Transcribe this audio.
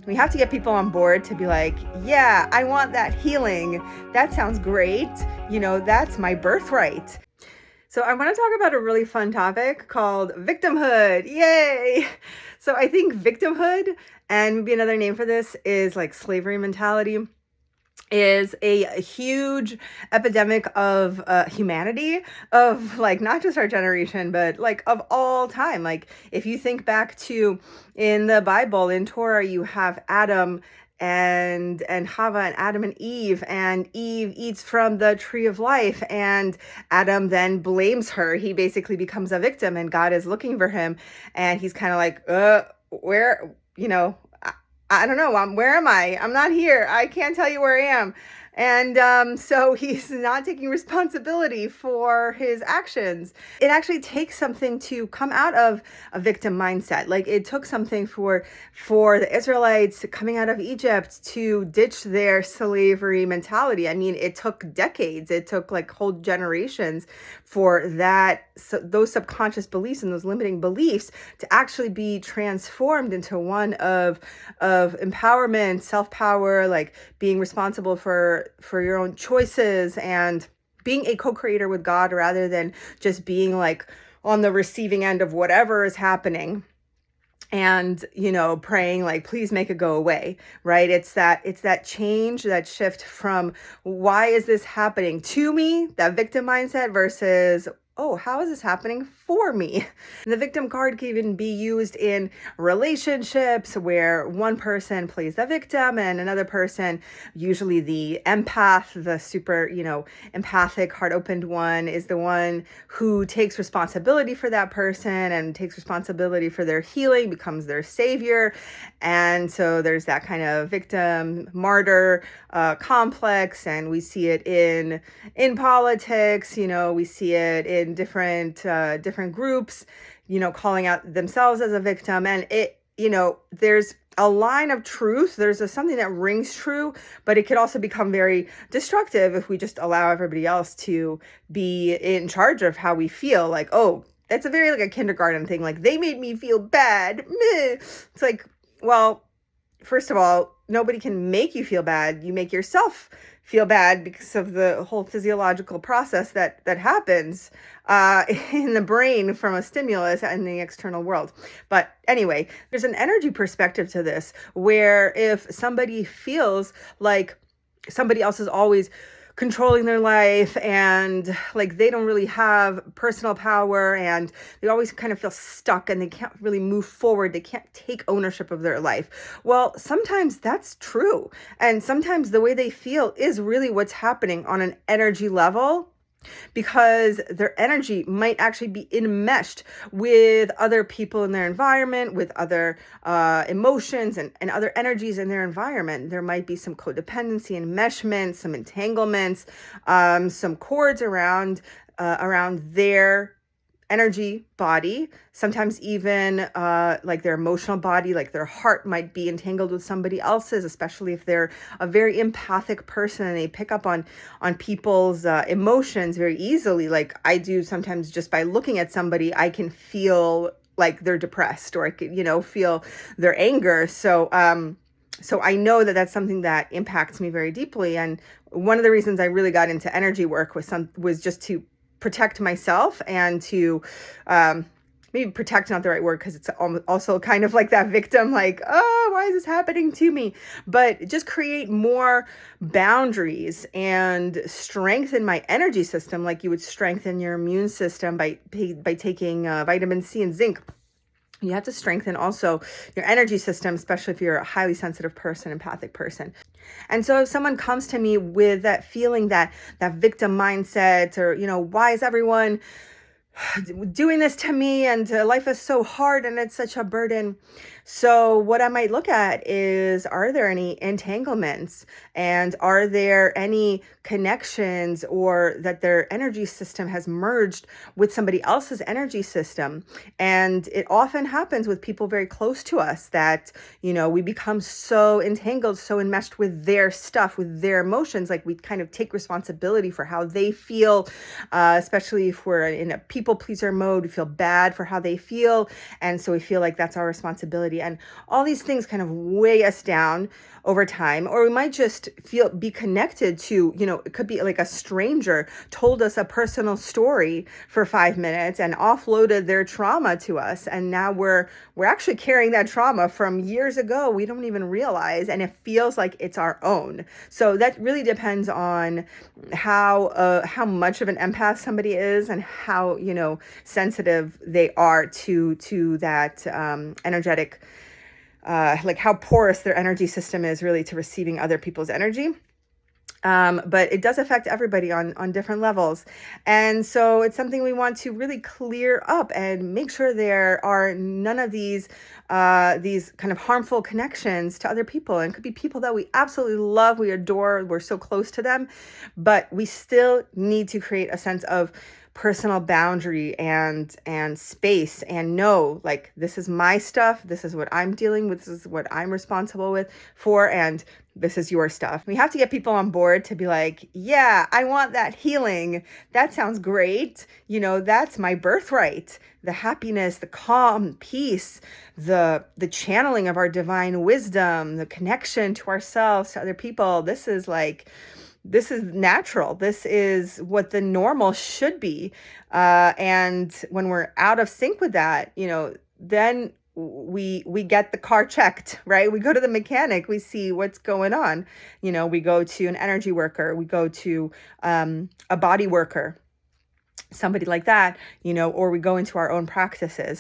We have to get people on board to be like, yeah, I want that healing. That sounds great. That's my birthright. So I want to talk about a really fun topic called victimhood. Yay! So I think victimhood, and maybe another name for this is like slavery mentality, is a huge epidemic of humanity, of like not just our generation, but like of all time. Like if you think back to in the Bible, in Torah, you have Adam and Hava, and Adam and Eve eats from the tree of life, and Adam then blames her. He basically becomes a victim, and God is looking for him, and he's kind of like, where, I don't know. Where am I? I'm not here. I can't tell you where I am. And so he's not taking responsibility for his actions. It actually takes something to come out of a victim mindset. Like it took something for the Israelites coming out of Egypt to ditch their slavery mentality. I mean, it took decades. It took like whole generations for those subconscious beliefs and those limiting beliefs to actually be transformed into one of empowerment, self-power, like being responsible for your own choices and being a co-creator with God rather than just being like on the receiving end of whatever is happening and praying like, please make it go away, right? It's that change, that shift from why is this happening to me, that victim mindset, versus, oh, how is this happening for me? And the victim card can even be used in relationships where one person plays the victim and another person, usually the empath, the super, empathic, heart-opened one, is the one who takes responsibility for that person and takes responsibility for their healing, becomes their savior. And so there's that kind of victim martyr complex, and we see it in politics. We see it in different groups, calling out themselves as a victim. And it, there's a line of truth. There's something that rings true, but it could also become very destructive if we just allow everybody else to be in charge of how we feel. Like, oh, that's a very like a kindergarten thing. Like, they made me feel bad. Meh. It's like, well, first of all, nobody can make you feel bad. You make yourself feel bad because of the whole physiological process that happens in the brain from a stimulus in the external world. But anyway, there's an energy perspective to this, where if somebody feels like somebody else is always controlling their life and like they don't really have personal power and they always kind of feel stuck and they can't really move forward, they can't take ownership of their life. Well, sometimes that's true. And sometimes the way they feel is really what's happening on an energy level, because their energy might actually be enmeshed with other people in their environment, with other emotions and other energies in their environment. There might be some codependency, enmeshment, some entanglements, some cords around their energy body, sometimes even like their emotional body, like their heart might be entangled with somebody else's, especially if they're a very empathic person and they pick up on people's emotions very easily. Like I do sometimes, just by looking at somebody, I can feel like they're depressed, or I can, feel their anger. So I know that that's something that impacts me very deeply. And one of the reasons I really got into energy work was just to protect myself and to maybe protect, not the right word, because it's also kind of like that victim, like, oh, why is this happening to me? But just create more boundaries and strengthen my energy system, like you would strengthen your immune system by taking vitamin C and zinc. You have to strengthen also your energy system, especially if you're a highly sensitive person, empathic person. And so if someone comes to me with that feeling, that victim mindset, or, why is everyone doing this to me, and life is so hard and it's such a burden. So what I might look at is, are there any entanglements, and are there any connections, or that their energy system has merged with somebody else's energy system? And it often happens with people very close to us that, we become so entangled, so enmeshed with their stuff, with their emotions, like we kind of take responsibility for how they feel, especially if we're in a people pleaser mode. We feel bad for how they feel, and so we feel like that's our responsibility. anxiety, and all these things kind of weigh us down over time. Or we might just be connected to, it could be like a stranger told us a personal story for 5 minutes and offloaded their trauma to us, and now we're actually carrying that trauma from years ago. We don't even realize, and it feels like it's our own. So that really depends on how much of an empath somebody is, and how sensitive they are to that energetic, like how porous their energy system is really to receiving other people's energy. But it does affect everybody on different levels. And so it's something we want to really clear up and make sure there are none of these kind of harmful connections to other people. And it could be people that we absolutely love, we adore, we're so close to them, but we still need to create a sense of personal boundary and space, and know, like, this is my stuff, this is what I'm dealing with, this is what I'm responsible for, and this is your stuff. We have to get people on board to be like, yeah, I want that healing. That sounds great. That's my birthright. The happiness, the calm, peace, the channeling of our divine wisdom, the connection to ourselves, to other people. This is natural. This is what the normal should be. And when we're out of sync with that, then we get the car checked, right? We go to the mechanic, we see what's going on. We go to an energy worker, we go to a body worker, somebody like that, or we go into our own practices.